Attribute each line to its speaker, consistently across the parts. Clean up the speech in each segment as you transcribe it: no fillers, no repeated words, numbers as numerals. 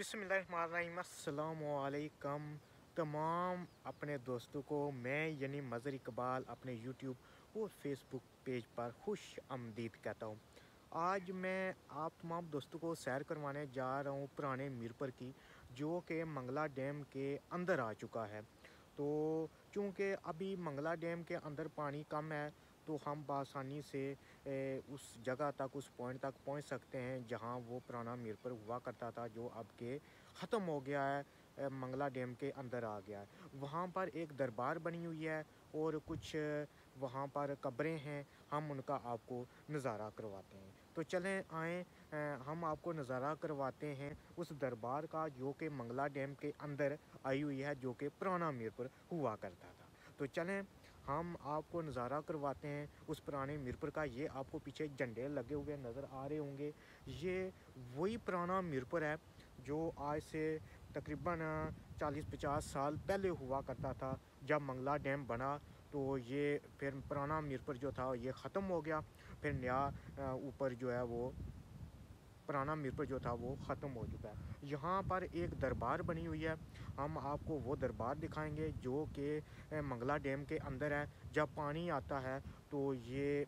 Speaker 1: बिस्मिल्लाहिर्रहमानिर्रहीम। अस्सलामुअलैकुम तमाम अपने दोस्तों को मैं यानी मज़हर इकबाल अपने यूट्यूब और फेसबुक पेज पर खुश आमदीद कहता हूँ। आज मैं आप तमाम दोस्तों को सैर करवाने जा रहा हूँ पुराने मीरपुर की, जो कि मंगला डैम के अंदर आ चुका है। तो चूँकि अभी मंगला डैम के अंदर पानी कम है, तो हम बआसानी से उस जगह तक, उस पॉइंट तक पहुंच सकते हैं जहां वो पुराना मीरपुर हुआ करता था, जो अब के ख़त्म हो गया है, मंगला डैम के अंदर आ गया है। वहाँ पर एक दरबार बनी हुई है और कुछ वहाँ पर कब्रें हैं, हम उनका आपको नज़ारा करवाते हैं। तो चलें आएँ, हम आपको नज़ारा करवाते हैं उस दरबार का, जो कि मंगला डैम के अंदर आई हुई है, जो कि पुराना मीरपुर हुआ करता था। तो चलें हम आपको नज़ारा करवाते हैं उस पुराने मीरपुर का। ये आपको पीछे झंडे लगे हुए नज़र आ रहे होंगे, ये वही पुराना मीरपुर है जो आज से तकरीबन 40-50 साल पहले हुआ करता था। जब मंगला डैम बना तो ये फिर पुराना मीरपुर जो था ये ख़त्म हो गया, फिर नया ऊपर जो है वो पुराना मीरपुर जो था वो ख़त्म हो चुका है। यहाँ पर एक दरबार बनी हुई है, हम आपको वो दरबार दिखाएंगे जो कि मंगला डैम के अंदर है। जब पानी आता है तो ये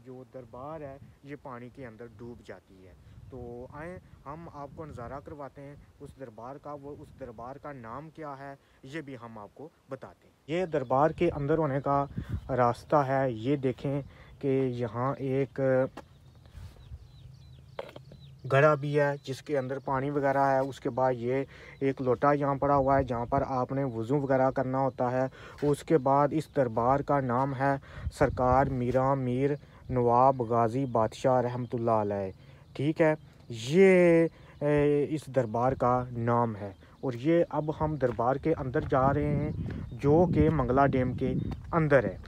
Speaker 1: जो दरबार है ये पानी के अंदर डूब जाती है। तो आए हम आपको नज़ारा करवाते हैं उस दरबार का। वो उस दरबार का नाम क्या है ये भी हम आपको बताते हैं। ये दरबार के अंदर होने का रास्ता है। ये देखें कि यहाँ एक घड़ा भी है जिसके अंदर पानी वगैरह है। उसके बाद ये एक लोटा यहाँ पड़ा हुआ है जहाँ पर आपने वज़ू वगैरह करना होता है। उसके बाद इस दरबार का नाम है सरकार मीरा मीर नवाब गाज़ी बादशाह रहमतुल्लाह अलैह। ठीक है, ये इस दरबार का नाम है। और ये अब हम दरबार के अंदर जा रहे हैं जो कि मंगला डैम के अंदर है।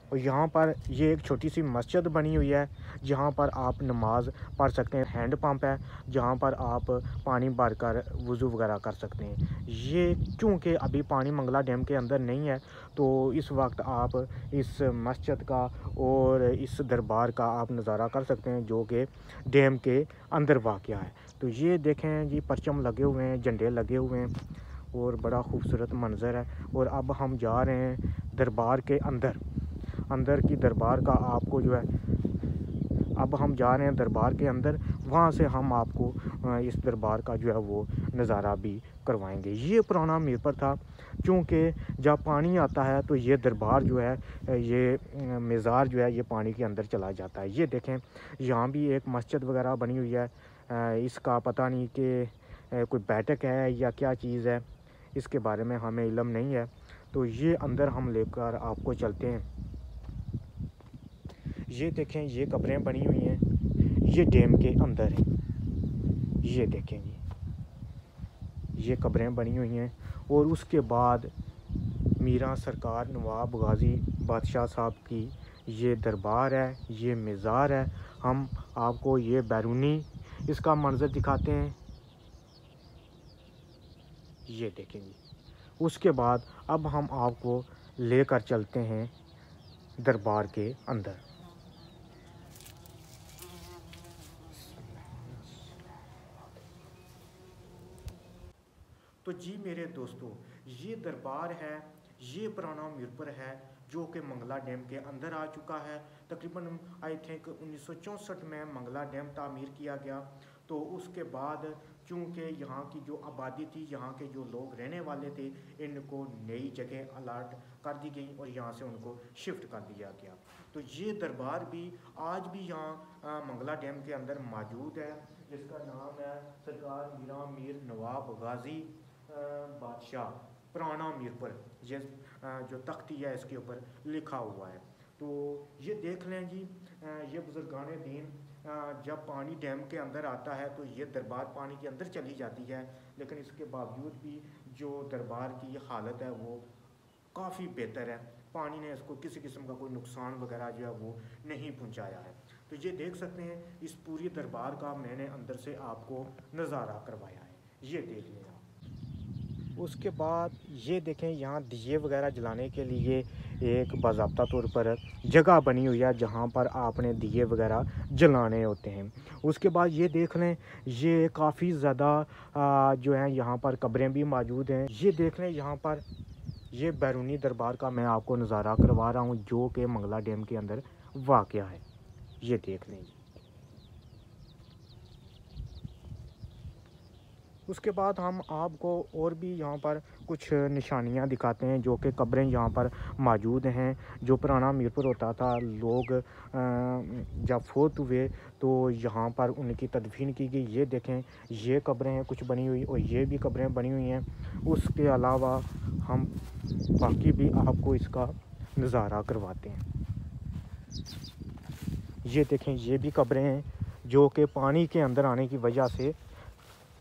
Speaker 1: और यहाँ पर ये एक छोटी सी मस्जिद बनी हुई है जहाँ पर आप नमाज पढ़ सकते हैं। हैंड पंप है जहाँ पर आप पानी भर कर वज़ू वगैरह कर सकते हैं। ये चूँकि अभी पानी मंगला डैम के अंदर नहीं है, तो इस वक्त आप इस मस्जिद का और इस दरबार का आप नज़ारा कर सकते हैं जो कि डैम के अंदर वाक़या है। तो ये देखें जी, परचम लगे हुए हैं, झंडे लगे हुए हैं और बड़ा खूबसूरत मंज़र है। और अब हम जा रहे हैं दरबार के अंदर की दरबार का आपको जो है, अब हम जा रहे हैं दरबार के अंदर, वहाँ से हम आपको इस दरबार का जो है वो नज़ारा भी करवाएंगे। ये पुराना मीरपुर था, क्योंकि जब पानी आता है तो ये दरबार जो है, ये मज़ार जो है ये पानी के अंदर चला जाता है। ये देखें यहाँ भी एक मस्जिद वगैरह बनी हुई है। इसका पता नहीं कि कोई बैठक है या क्या चीज़ है, इसके बारे में हमें इल्म नहीं है। तो ये अंदर हम लेकर आपको चलते हैं। ये देखें ये कब्रें बनी हुई हैं, ये डैम के अंदर है। ये देखें ये कब्रें बनी हुई हैं। और उसके बाद मीरा सरकार नवाब गाज़ी बादशाह साहब की ये दरबार है, ये मज़ार है। हम आपको ये बैरूनी इसका मंज़र दिखाते हैं। ये देखें जी। उसके बाद अब हम आपको लेकर चलते हैं दरबार के अंदर। तो जी मेरे दोस्तों, ये दरबार है, ये पुराना मीरपुर है जो कि मंगला डैम के अंदर आ चुका है। तकरीबन आई थिंक 1964 में मंगला डैम तामीर किया गया। तो उसके बाद चूँकि यहाँ की जो आबादी थी, यहाँ के जो लोग रहने वाले थे, इनको नई जगह अलाट कर दी गई और यहाँ से उनको शिफ्ट कर दिया गया। तो ये दरबार भी आज भी यहाँ मंगला डैम के अंदर मौजूद है, जिसका नाम है सरकार मीरा मीर नवाब गाज़ी बादशाह पुराना मीरपुर। ये जो तख्ती है इसके ऊपर लिखा हुआ है। तो ये देख लें जी, ये बुजुर्गान दीन, जब पानी डैम के अंदर आता है तो ये दरबार पानी के अंदर चली जाती है, लेकिन इसके बावजूद भी जो दरबार की हालत है वो काफ़ी बेहतर है। पानी ने इसको किसी किस्म का कोई नुकसान वगैरह जो है वो नहीं पहुंचाया है। तो ये देख सकते हैं, इस पूरी दरबार का मैंने अंदर से आपको नज़ारा करवाया है। ये देख लें आप। उसके बाद ये देखें यहाँ दिए वगैरह जलाने के लिए एक बाज़ाब्ता तौर पर जगह बनी हुई है जहाँ पर आपने दिए वगैरह जलाने होते हैं। उसके बाद ये देख लें, ये काफ़ी ज़्यादा जो है यहाँ पर कब्रें भी मौजूद हैं। ये देख लें यहाँ पर ये बैरूनी दरबार का मैं आपको नज़ारा करवा रहा हूँ जो कि मंगला डैम के अंदर वाक़या है। ये देख लें। उसके बाद हम आपको और भी यहाँ पर कुछ निशानियाँ दिखाते हैं जो कि कब्रें यहाँ पर मौजूद हैं। जो पुराना मीरपुर होता था, लोग जब फोत हुए तो यहाँ पर उनकी तदफीन की गई। ये देखें, ये कब्रें हैं कुछ बनी हुई और ये भी कब्रें बनी हुई हैं। उसके अलावा हम बाकी भी आपको इसका नज़ारा करवाते हैं। ये देखें, ये भी कब्रें हैं जो कि पानी के अंदर आने की वजह से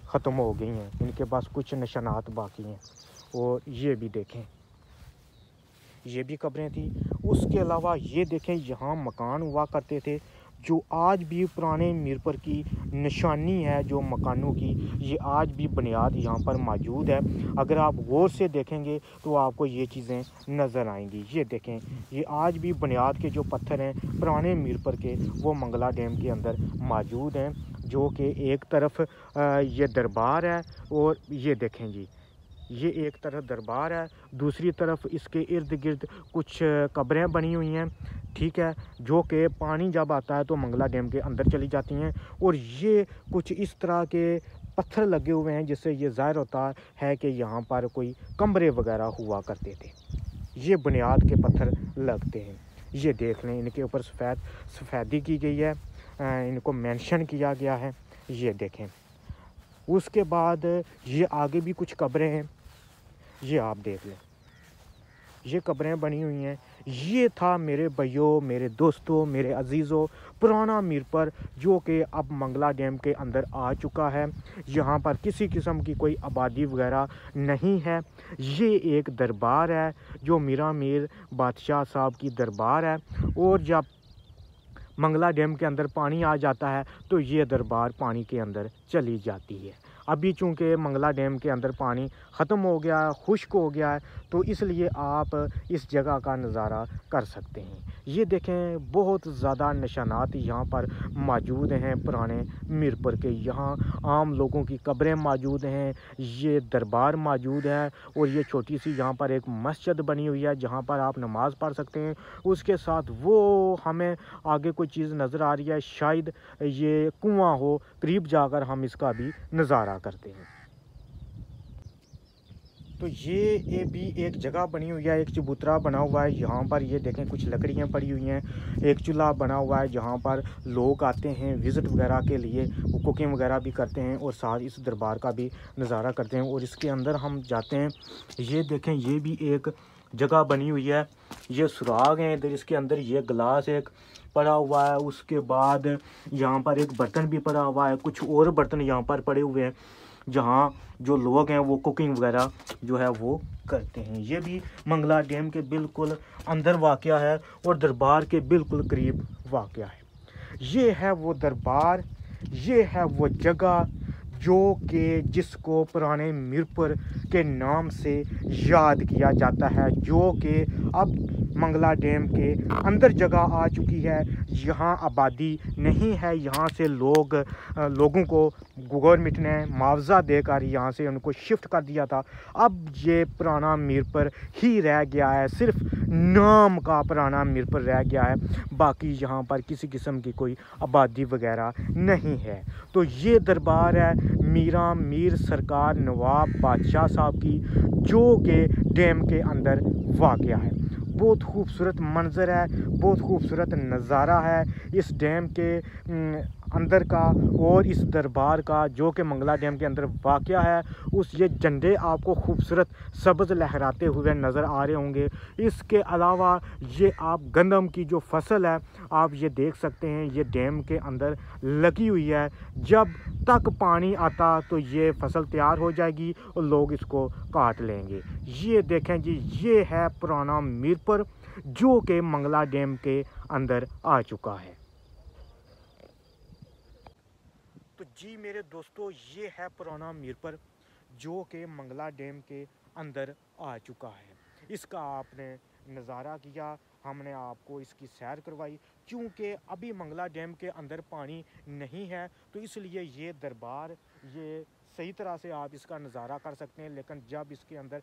Speaker 1: ख़त्म हो गई हैं। इनके पास कुछ निशानात बाकी हैं। और ये भी देखें, ये भी कब्रें थी। उसके अलावा ये देखें, यहाँ मकान हुआ करते थे जो आज भी पुराने मीरपुर की निशानी है जो मकानों की। ये आज भी बुनियाद यहाँ पर मौजूद है। अगर आप गौर से देखेंगे तो आपको ये चीज़ें नज़र आएंगी। ये देखें, ये आज भी बुनियाद के जो पत्थर हैं पुराने मीरपुर के, वो मंगला डैम के अंदर मौजूद हैं। जो कि एक तरफ ये दरबार है और ये देखें जी, ये एक तरफ दरबार है, दूसरी तरफ इसके इर्द गिर्द कुछ कब्रें बनी हुई हैं, ठीक है, जो कि पानी जब आता है तो मंगला डैम के अंदर चली जाती हैं। और ये कुछ इस तरह के पत्थर लगे हुए हैं जिससे ये ज़ाहिर होता है कि यहाँ पर कोई कमरे वगैरह हुआ करते थे। ये बुनियाद के पत्थर लगते हैं। ये देख लें, इनके ऊपर सफ़ेदी की गई है, इनको मेंशन किया गया है। ये देखें। उसके बाद ये आगे भी कुछ कब्रें हैं, ये आप देख लें, ये कब्रें बनी हुई हैं। ये था मेरे भाइयों, मेरे दोस्तों, मेरे अजीज़ों, पुराना मीरपुर जो कि अब मंगला डैम के अंदर आ चुका है। यहाँ पर किसी किस्म की कोई आबादी वगैरह नहीं है। ये एक दरबार है जो मीरा मीर बादशाह साहब की दरबार है। और जब मंगला डैम के अंदर पानी आ जाता है तो ये दरबार पानी के अंदर चली जाती है। अभी चूँकि मंगला डैम के अंदर पानी ख़त्म हो गया है, खुश्क हो गया है, तो इसलिए आप इस जगह का नज़ारा कर सकते हैं। ये देखें, बहुत ज़्यादा निशानात यहाँ पर मौजूद हैं पुराने मीरपुर के। यहाँ आम लोगों की कब्रें मौजूद हैं, ये दरबार मौजूद है और ये छोटी सी यहाँ पर एक मस्जिद बनी हुई है जहाँ पर आप नमाज़ पढ़ सकते हैं। उसके साथ वो हमें आगे कोई चीज़ नज़र आ रही है, शायद ये कुआं हो, करीब जाकर हम इसका भी नज़ारा करते हैं। तो ये भी एक जगह बनी हुई है, एक चबूतरा बना हुआ है। यहाँ पर ये देखें, कुछ लकड़ियाँ पड़ी हुई हैं, एक चूल्हा बना हुआ है जहाँ पर लोग आते हैं विज़िट वगैरह के लिए, वो कुकिंग वगैरह भी करते हैं और साथ इस दरबार का भी नज़ारा करते हैं। और इसके अंदर हम जाते हैं। ये देखें, ये भी एक जगह बनी हुई है, ये सुराग हैं इधर, इसके अंदर ये गिलास एक पड़ा हुआ है। उसके बाद यहाँ पर एक बर्तन भी पड़ा हुआ है, कुछ और बर्तन यहाँ पर पड़े हुए हैं जहाँ जो लोग हैं वो कुकिंग वगैरह जो है वो करते हैं। ये भी मंगला डैम के बिल्कुल अंदर वाक़या है और दरबार के बिल्कुल करीब वाक़या है। ये है वो दरबार, ये है वो जगह जो कि जिसको पुराने मीरपुर के नाम से याद किया जाता है, जो कि अब मंगला डैम के अंदर जगह आ चुकी है। यहाँ आबादी नहीं है, यहाँ से लोगों को गवर्नमेंट ने मुआवजा देकर यहाँ से उनको शिफ्ट कर दिया था। अब ये पुराना मीरपुर ही रह गया है, सिर्फ नाम का पुराना मीरपुर रह गया है। बाकी यहाँ पर किसी किस्म की कोई आबादी वगैरह नहीं है। तो ये दरबार है मीरा मीर सरकार नवाब बादशाह साहब की, जो कि डैम के अंदर वाक़या है। बहुत खूबसूरत मंज़र है, बहुत खूबसूरत नज़ारा है इस डैम के अंदर का और इस दरबार का जो कि मंगला डैम के अंदर वाक़या है। उस ये झंडे आपको खूबसूरत सब्ज़ लहराते हुए नज़र आ रहे होंगे। इसके अलावा ये आप गंदम की जो फसल है आप ये देख सकते हैं, ये डैम के अंदर लगी हुई है। जब तक पानी आता तो ये फसल तैयार हो जाएगी और लोग इसको काट लेंगे। ये देखें जी, ये है पुराना मीरपुर जो कि मंगला डैम के अंदर आ चुका है। तो जी मेरे दोस्तों, ये है पुराना मीरपुर जो कि मंगला डैम के अंदर आ चुका है। इसका आपने नज़ारा किया, हमने आपको इसकी सैर करवाई। क्योंकि अभी मंगला डैम के अंदर पानी नहीं है तो इसलिए ये दरबार ये सही तरह से आप इसका नज़ारा कर सकते हैं, लेकिन जब इसके अंदर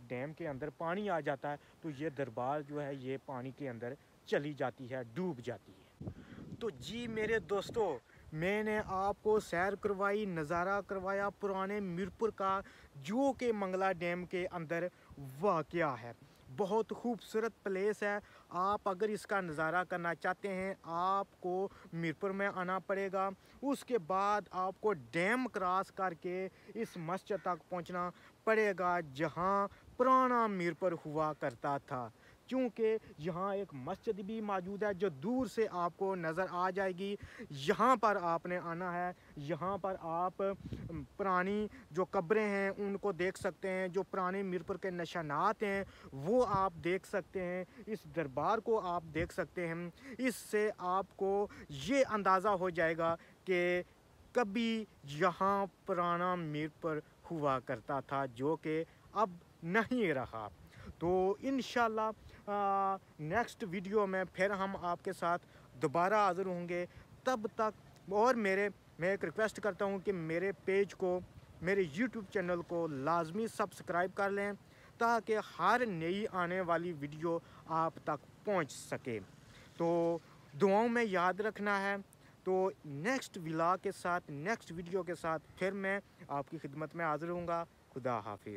Speaker 1: डैम के अंदर पानी आ जाता है तो ये दरबार जो है ये पानी के अंदर चली जाती है, डूब जाती है। तो जी मेरे दोस्तों, मैंने आपको सैर करवाई, नज़ारा करवाया पुराने मीरपुर का, जो कि मंगला डैम के अंदर वाक़या है। बहुत खूबसूरत प्लेस है। आप अगर इसका नज़ारा करना चाहते हैं आपको मीरपुर में आना पड़ेगा। उसके बाद आपको डैम क्रॉस करके इस मस्जिद तक पहुंचना पड़ेगा जहां पुराना मीरपुर हुआ करता था। क्योंकि यहाँ एक मस्जिद भी मौजूद है जो दूर से आपको नज़र आ जाएगी। यहाँ पर आपने आना है, यहाँ पर आप पुरानी जो कब्रें हैं उनको देख सकते हैं, जो पुराने मीरपुर के निशानात हैं वो आप देख सकते हैं, इस दरबार को आप देख सकते हैं। इससे आपको ये अंदाज़ा हो जाएगा कि कभी यहाँ पुराना मीरपुर हुआ करता था जो कि अब नहीं रहा। तो इंशाल्लाह नेक्स्ट वीडियो में फिर हम आपके साथ दोबारा हाज़िर होंगे। तब तक और मैं एक रिक्वेस्ट करता हूँ कि मेरे पेज को, मेरे यूट्यूब चैनल को लाजमी सब्सक्राइब कर लें ताकि हर नई आने वाली वीडियो आप तक पहुँच सके। तो दुआओं में याद रखना है। तो नेक्स्ट व्लॉग के साथ, नेक्स्ट वीडियो के साथ फिर मैं आपकी खिदमत में हाज़िर होऊंगा। खुदा हाफिज़।